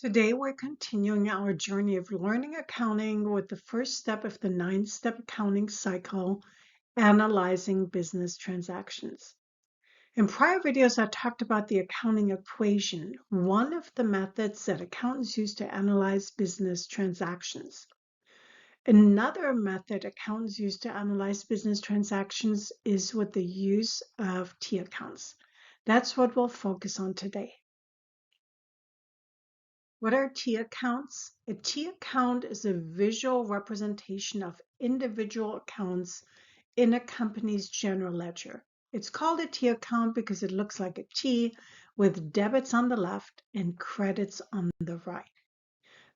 Today, we're continuing our journey of learning accounting with the first step of the 9-step accounting cycle, analyzing business transactions. In prior videos, I talked about the accounting equation, one of the methods that accountants use to analyze business transactions. Another method accountants use to analyze business transactions is with the use of T accounts. That's what we'll focus on today. What are T accounts? A T account is a visual representation of individual accounts in a company's general ledger. It's called a T account because it looks like a T with debits on the left and credits on the right.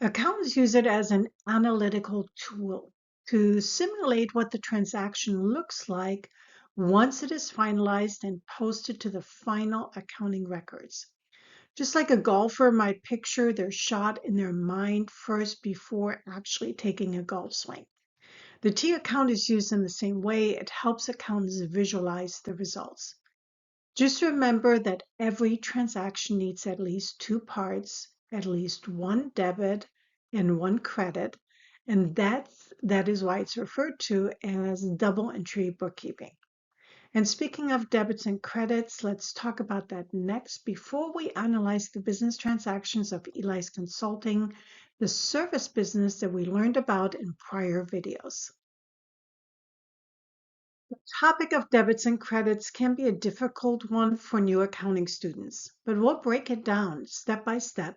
Accountants use it as an analytical tool to simulate what the transaction looks like once it is finalized and posted to the final accounting records. Just like a golfer might picture their shot in their mind first before actually taking a golf swing. The T account is used in the same way. It helps accountants visualize the results. Just remember that every transaction needs at least two parts, at least one debit and one credit, and that is why it's referred to as double entry bookkeeping. And speaking of debits and credits, let's talk about that next before we analyze the business transactions of Eli's Consulting, the service business that we learned about in prior videos. The topic of debits and credits can be a difficult one for new accounting students, but we'll break it down step by step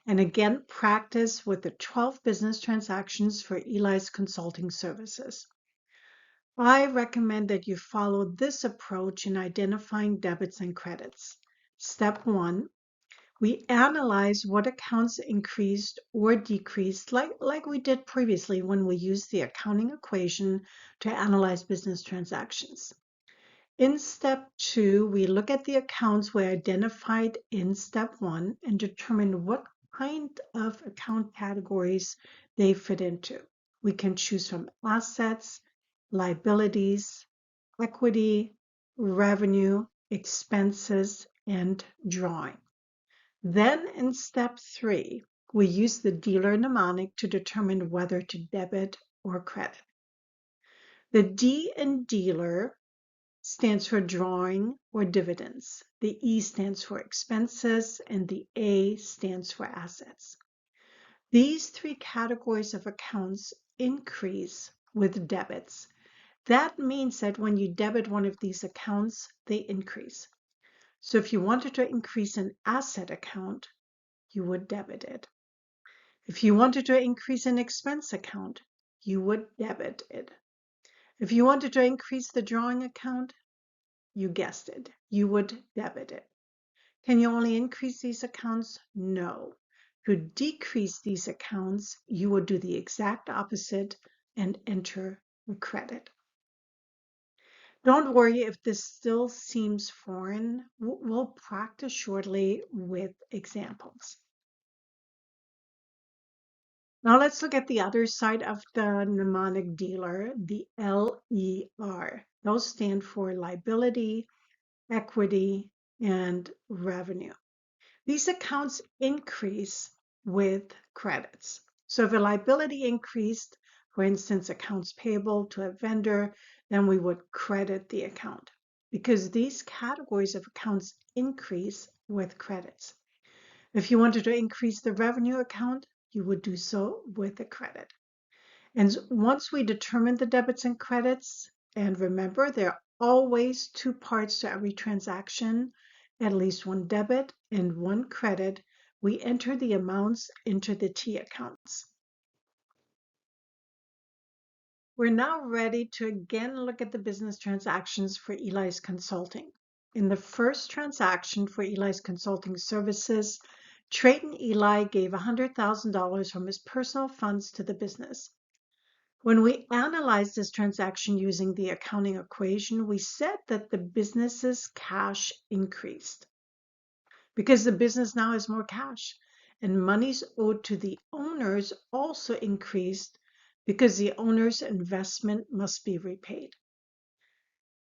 and again practice with the 12 business transactions for Eli's Consulting Services. I recommend that you follow this approach in identifying debits and credits. Step 1, we analyze what accounts increased or decreased like we did previously when we used the accounting equation to analyze business transactions. In step 2, we look at the accounts we identified in step 1 and determine what kind of account categories they fit into. We can choose from assets, liabilities, equity, revenue, expenses, and drawing. Then in step 3, we use the dealer mnemonic to determine whether to debit or credit. The D in dealer stands for drawing or dividends. The E stands for expenses, and the A stands for assets. These three categories of accounts increase with debits. That means that when you debit one of these accounts, they increase. So if you wanted to increase an asset account, you would debit it. If you wanted to increase an expense account, you would debit it. If you wanted to increase the drawing account, you guessed it, you would debit it. Can you only increase these accounts? No. To decrease these accounts, you would do the exact opposite and enter a credit. Don't worry if this still seems foreign. We'll practice shortly with examples. Now let's look at the other side of the mnemonic dealer, the LER. Those stand for liability, equity, and revenue. These accounts increase with credits. So if a liability increased, for instance, accounts payable to a vendor, then we would credit the account because these categories of accounts increase with credits. If you wanted to increase the revenue account, you would do so with a credit. And once we determine the debits and credits, and remember, there are always two parts to every transaction, at least one debit and one credit, we enter the amounts into the T accounts. We're now ready to again look at the business transactions for Eli's Consulting. In the first transaction for Eli's Consulting Services, Trayton Eli gave $100,000 from his personal funds to the business. When we analyzed this transaction using the accounting equation, we said that the business's cash increased because the business now has more cash, and monies owed to the owners also increased because the owner's investment must be repaid.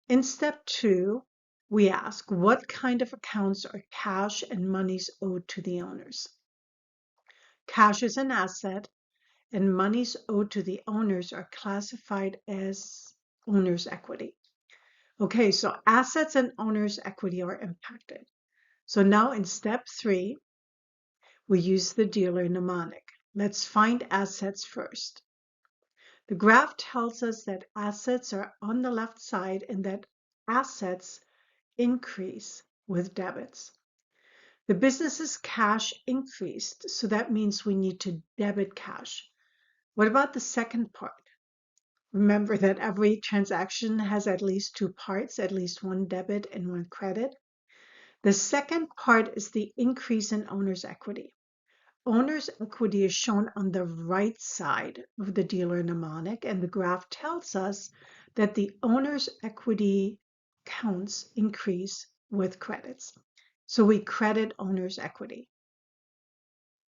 In step 2, we ask what kind of accounts are cash and monies owed to the owners. Cash is an asset, and monies owed to the owners are classified as owner's equity. Okay, so assets and owner's equity are impacted. So now in step 3, we use the dealer mnemonic. Let's find assets first. The graph tells us that assets are on the left side and that assets increase with debits. The business's cash increased, so that means we need to debit cash. What about the second part? Remember that every transaction has at least 2 parts, at least one debit and one credit. The second part is the increase in owner's equity. Owner's equity is shown on the right side of the dealer mnemonic, and the graph tells us that the owner's equity counts increase with credits. So we credit owner's equity.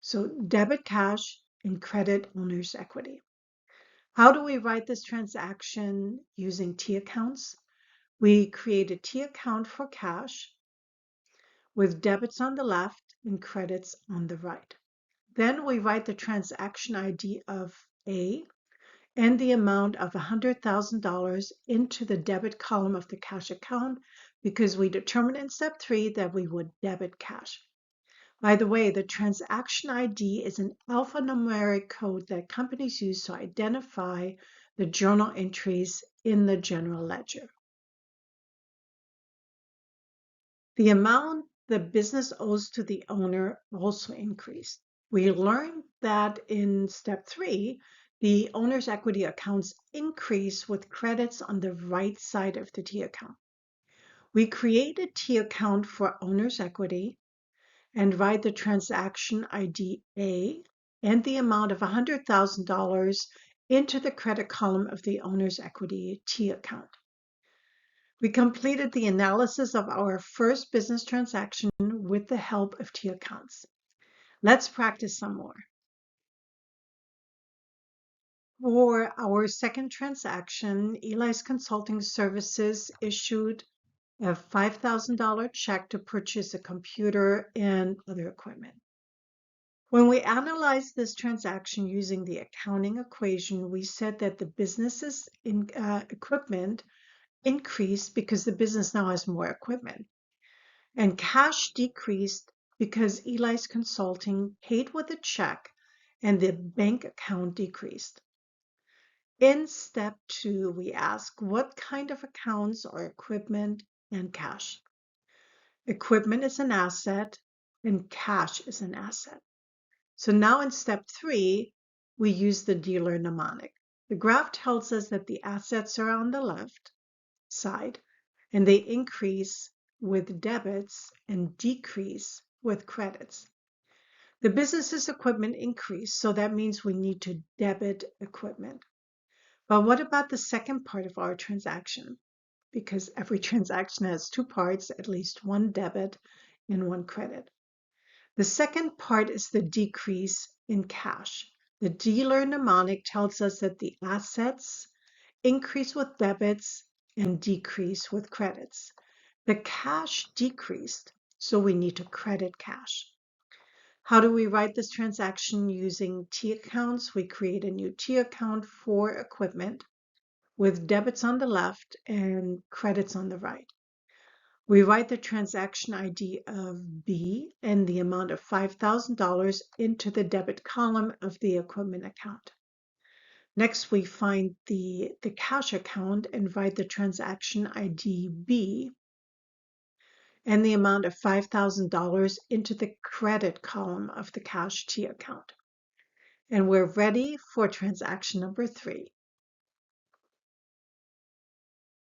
So debit cash and credit owner's equity. How do we write this transaction using T accounts? We create a T account for cash with debits on the left and credits on the right. Then we write the transaction ID of A and the amount of $100,000 into the debit column of the cash account because we determined in step 3 that we would debit cash. By the way, the transaction ID is an alphanumeric code that companies use to identify the journal entries in the general ledger. The amount the business owes to the owner also increased. We learned that in step 3, the owner's equity accounts increase with credits on the right side of the T account. We create a T account for owner's equity and write the transaction ID A and the amount of $100,000 into the credit column of the owner's equity T account. We completed the analysis of our first business transaction with the help of T accounts. Let's practice some more. For our second transaction, Eli's Consulting Services issued a $5,000 check to purchase a computer and other equipment. When we analyzed this transaction using the accounting equation, we said that the business's equipment increased because the business now has more equipment. And cash decreased because Eli's Consulting paid with a check and the bank account decreased. In step 2, we ask what kind of accounts are equipment and cash. Equipment is an asset and cash is an asset. So now in step 3, we use the dealer mnemonic. The graph tells us that the assets are on the left side and they increase with debits and decrease with credits. The business's equipment increased, so that means we need to debit equipment. But what about the second part of our transaction? Because every transaction has 2 parts, at least one debit and one credit. The second part is the decrease in cash. The dealer mnemonic tells us that the assets increase with debits and decrease with credits. The cash decreased, so we need to credit cash. How do we write this transaction using T accounts? We create a new T account for equipment with debits on the left and credits on the right. We write the transaction ID of B and the amount of $5,000 into the debit column of the equipment account. Next, we find the cash account and write the transaction ID B and the amount of $5,000 into the credit column of the cash T account. And we're ready for transaction number 3.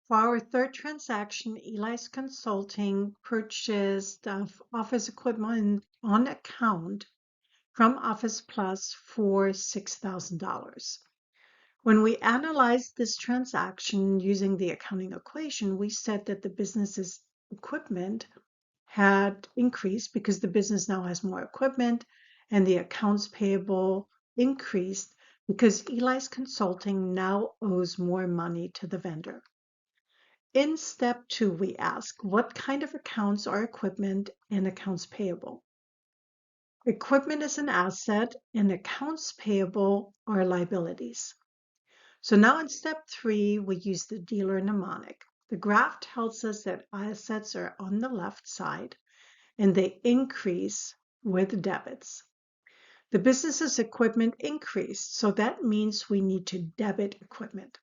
For our third transaction, Eli's Consulting purchased office equipment on account from Office Plus for $6,000. When we analyzed this transaction using the accounting equation, we said that the business's equipment had increased because the business now has more equipment, and the accounts payable increased because Eli's Consulting now owes more money to the vendor. In step 2, we ask what kind of accounts are equipment and accounts payable. Equipment is an asset and accounts payable are liabilities. So now in step 3, we use the dealer mnemonic. The graph tells us that assets are on the left side and they increase with debits. The business's equipment increased, so that means we need to debit equipment.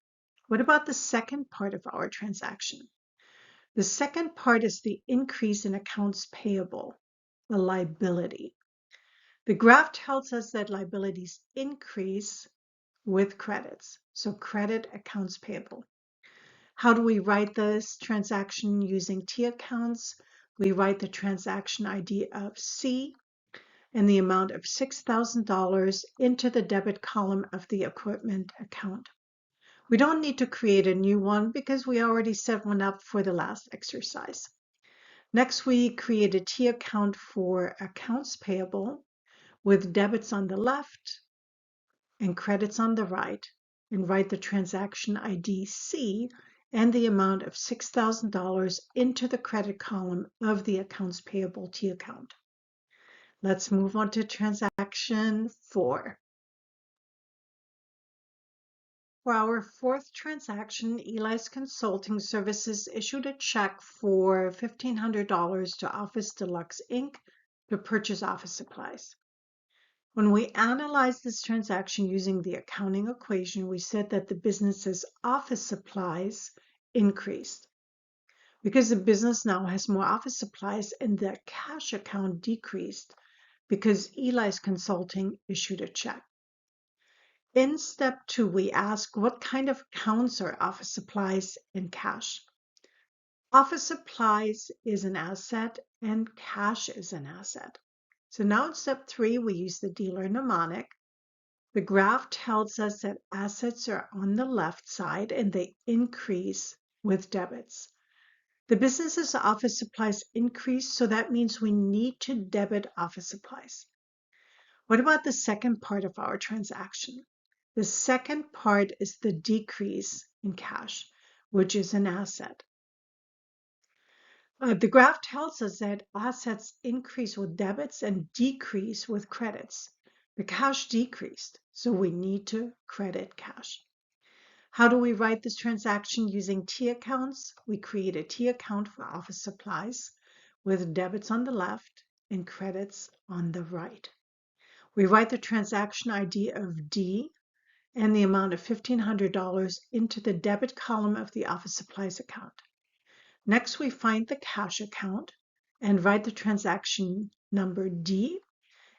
What about the second part of our transaction? The second part is the increase in accounts payable, a liability. The graph tells us that liabilities increase with credits, so credit accounts payable. How do we write this transaction using T accounts? We write the transaction ID of C and the amount of $6,000 into the debit column of the equipment account. We don't need to create a new one because we already set one up for the last exercise. Next, we create a T account for accounts payable with debits on the left and credits on the right, and write the transaction ID C and the amount of $6,000 into the credit column of the accounts payable T account. Let's move on to transaction 4. For our fourth transaction, Eli's Consulting Services issued a check for $1,500 to Office Deluxe Inc. to purchase office supplies. When we analyzed this transaction using the accounting equation, we said that the business's office supplies increased. Because the business now has more office supplies and the cash account decreased because Eli's Consulting issued a check. In step 2, we ask what kind of accounts are office supplies and cash. Office supplies is an asset and cash is an asset. So now in step 3, we use the dealer mnemonic. The graph tells us that assets are on the left side and they increase with debits. The business's office supplies increase, so that means we need to debit office supplies. What about the second part of our transaction? The second part is the decrease in cash, which is an asset. The graph tells us that assets increase with debits and decrease with credits. The cash decreased, so we need to credit cash. How do we write this transaction using T accounts? We create a T account for office supplies with debits on the left and credits on the right. We write the transaction ID of D and the amount of $1,500 into the debit column of the office supplies account. Next, we find the cash account and write the transaction number D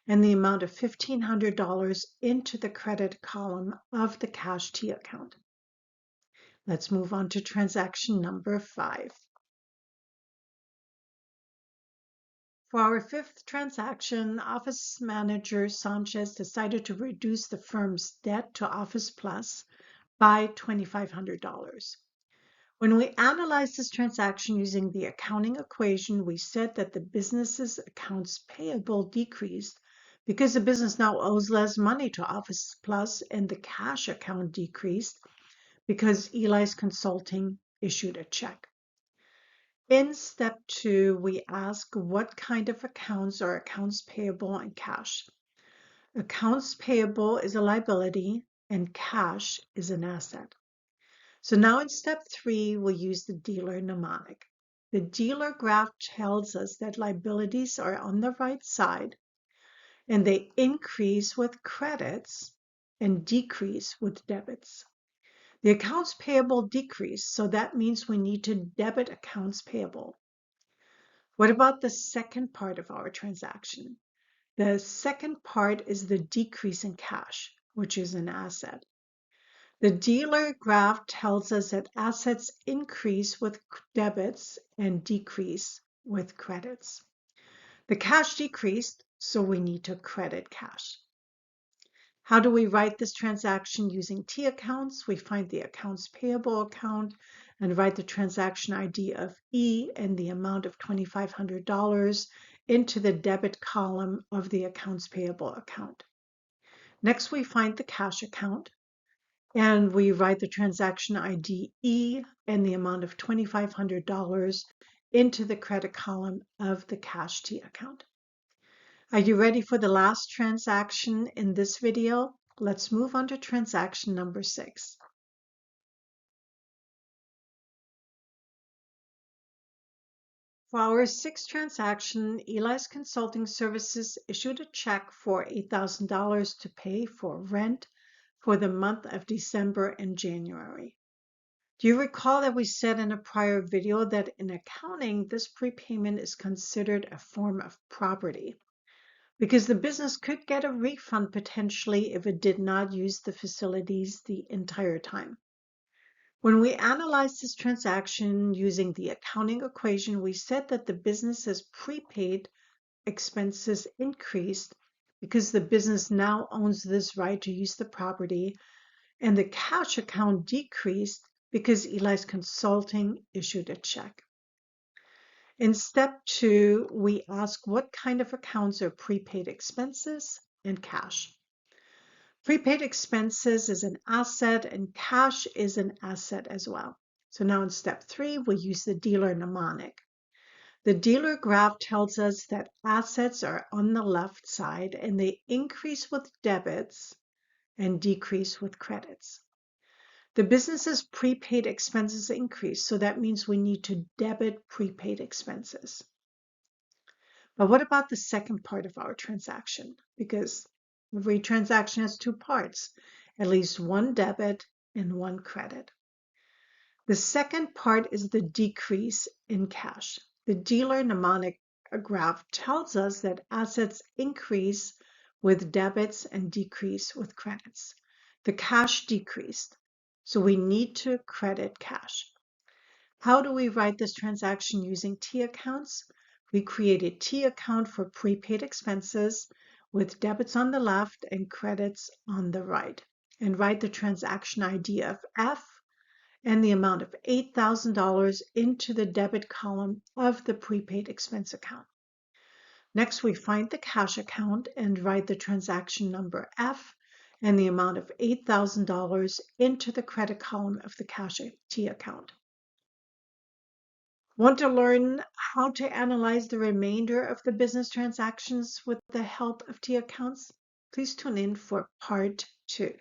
and the amount of $1,500 into the credit column of the cash T account. Let's move on to transaction number 5. For our fifth transaction, Office Manager Sanchez decided to reduce the firm's debt to Office Plus by $2,500. When we analyzed this transaction using the accounting equation, we said that the business's accounts payable decreased because the business now owes less money to Office Plus, and the cash account decreased because Eli's Consulting issued a check. In step 2, we ask what kind of accounts are accounts payable and cash. Accounts payable is a liability and cash is an asset. So now in step 3, we'll use the dealer mnemonic. The dealer graph tells us that liabilities are on the right side and they increase with credits and decrease with debits. The accounts payable decrease, so that means we need to debit accounts payable. What about the second part of our transaction? The second part is the decrease in cash, which is an asset. The dealer graph tells us that assets increase with debits and decrease with credits. The cash decreased, so we need to credit cash. How do we write this transaction using T accounts? We find the accounts payable account and write the transaction ID of E and the amount of $2,500 into the debit column of the accounts payable account. Next, we find the cash account and we write the transaction ID E and the amount of $2,500 into the credit column of the cash T account. Are you ready for the last transaction in this video? Let's move on to transaction number 6. For our 6th transaction, Eli's Consulting Services issued a check for $8,000 to pay for rent for the month of December and January. Do you recall that we said in a prior video that in accounting, this prepayment is considered a form of property because the business could get a refund potentially if it did not use the facilities the entire time? When we analyzed this transaction using the accounting equation, we said that the business's prepaid expenses increased because the business now owns this right to use the property, and the cash account decreased because Eli's Consulting issued a check. In step 2, we ask what kind of accounts are prepaid expenses and cash. Prepaid expenses is an asset and cash is an asset as well. So now in step 3, we use the dealer mnemonic. The dealer graph tells us that assets are on the left side and they increase with debits and decrease with credits. The business's prepaid expenses increase, so that means we need to debit prepaid expenses. But what about the second part of our transaction? Because every transaction has 2 parts, at least one debit and one credit. The second part is the decrease in cash. The dealer mnemonic graph tells us that assets increase with debits and decrease with credits. The cash decreased, so we need to credit cash. How do we write this transaction using T accounts? We create a T account for prepaid expenses with debits on the left and credits on the right, and write the transaction ID of F and the amount of $8,000 into the debit column of the prepaid expense account. Next, we find the cash account and write the transaction number F and the amount of $8,000 into the credit column of the cash T account. Want to learn how to analyze the remainder of the business transactions with the help of T accounts? Please tune in for part 2.